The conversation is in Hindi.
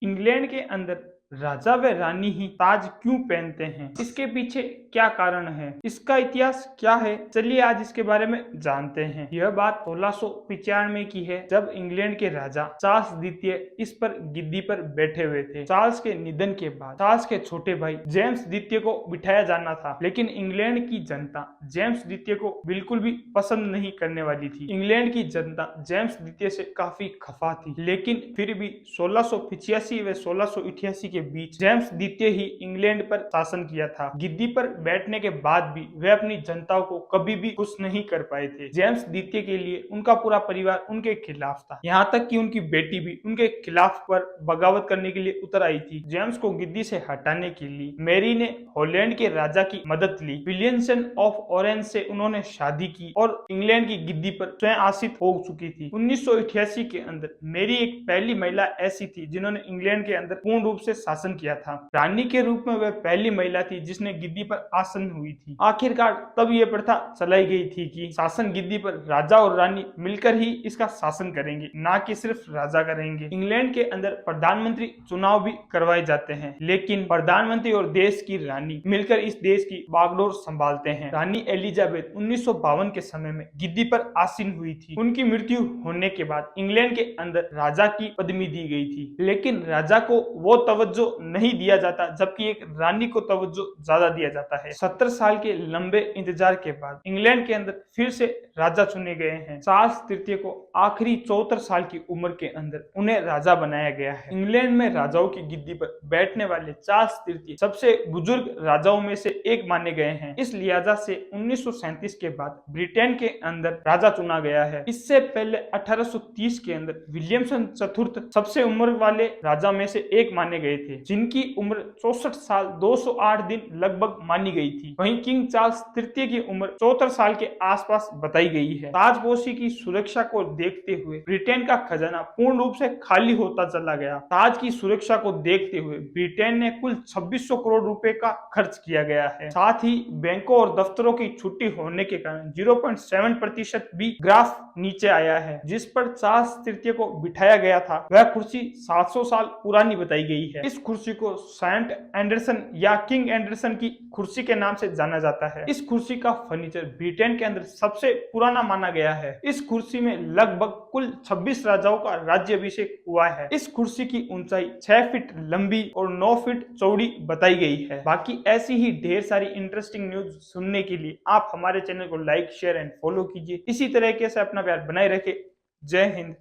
इंग्लैंड के अंदर राजा व रानी ही ताज क्यों पहनते हैं? इसके पीछे क्या कारण है? इसका इतिहास क्या है? चलिए आज इसके बारे में जानते हैं। यह बात 1695 की है, जब इंग्लैंड के राजा चार्ल्स द्वितीय इस पर गिद्दी पर बैठे हुए थे। चार्ल्स के निधन के बाद चार्ल्स के छोटे भाई जेम्स द्वितीय को बिठाया जाना था, लेकिन इंग्लैंड की जनता जेम्स द्वितीय को बिल्कुल भी पसंद नहीं करने वाली थी। इंग्लैंड की जनता जेम्स द्वितीय से काफी खफा थी, लेकिन फिर भी 1685 व 1688 के बीच जेम्स द्वितीय ही इंग्लैंड पर शासन किया था। गिद्दी पर बैठने के बाद भी वे अपनी जनता को कभी भी खुश नहीं कर पाए थे। जेम्स द्वितीय के लिए उनका पूरा परिवार उनके खिलाफ था, यहाँ तक कि उनकी बेटी भी उनके खिलाफ पर बगावत करने के लिए उतर आई थी। जेम्स को गिद्दी से हटाने के लिए मैरी ने हॉलैंड के राजा की मदद ली। विलियमसन ऑफ ऑरेंज से उन्होंने शादी की और इंग्लैंड की गिद्दी पर स्वयं आसीन हो चुकी थी। 1988 के अंदर मैरी एक पहली महिला ऐसी थी जिन्होंने इंग्लैंड के अंदर पूर्ण रूप से शासन किया था। रानी के रूप में वह पहली महिला थी जिसने गिद्दी पर आसन हुई थी। आखिरकार तब यह प्रथा चलाई गई थी कि शासन गिद्दी पर राजा और रानी मिलकर ही इसका शासन करेंगे, ना कि सिर्फ राजा करेंगे। इंग्लैंड के अंदर प्रधानमंत्री चुनाव भी करवाए जाते हैं, लेकिन प्रधानमंत्री और देश की रानी मिलकर इस देश की बागडोर संभालते हैं। रानी एलिजाबेथ 1952 के समय में गिद्दी पर आसीन हुई थी। उनकी मृत्यु होने के बाद इंग्लैंड के अंदर राजा की पदवी दी गई थी, लेकिन राजा को वो तवज्जो नहीं दिया जाता, जबकि एक रानी को तवज्जो ज्यादा दिया जाता है। 70 साल के लंबे इंतजार के बाद इंग्लैंड के अंदर फिर से राजा चुने गए हैं। चार्ल्स तृतीय को आखिरी 74 साल की उम्र के अंदर उन्हें राजा बनाया गया है। इंग्लैंड में राजाओं की गिद्दी पर बैठने वाले चार्ल्स तृतीय सबसे बुजुर्ग राजाओं में से एक माने गए हैं। इस लिहाजा से 1937 के बाद ब्रिटेन के अंदर राजा चुना गया है। इससे पहले 1830 के अंदर विलियमसन चतुर्थ सबसे उम्र वाले राजा में से एक माने गए थे, जिनकी उम्र 64 साल 208 दिन लगभग मानी गई थी। वहीं किंग चार्ल्स तृतीय की उम्र 74 साल के आसपास बताई गई है। ताजपोशी की सुरक्षा को देखते हुए ब्रिटेन का खजाना पूर्ण रूप से खाली होता चला गया। ताज की सुरक्षा को देखते हुए ब्रिटेन ने कुल 2600 करोड़ रुपए का खर्च किया गया है। साथ ही बैंकों और दफ्तरों की छुट्टी होने के कारण 0.7% भी ग्राफ नीचे आया है। जिस पर चार्ल्स तृतीय को बिठाया गया था, वह कुर्सी 700 साल पुरानी बताई गई है। इस कुर्सी को सेंट एंडरसन या किंग एंडरसन की कुर्सी के नाम से जाना जाता है। इस कुर्सी का फर्नीचर ब्रिटेन के अंदर सबसे पुराना माना गया है। इस कुर्सी में लगभग कुल 26 राजाओं का राज्याभिषेक हुआ है। इस कुर्सी की ऊंचाई 6 फीट लंबी और 9 फीट चौड़ी बताई गई है। बाकी ऐसी ही ढेर सारी इंटरेस्टिंग न्यूज सुनने के लिए आप हमारे चैनल को लाइक, शेयर एंड फॉलो कीजिए। इसी तरीके से अपना प्यार बनाए रखे। जय हिंद।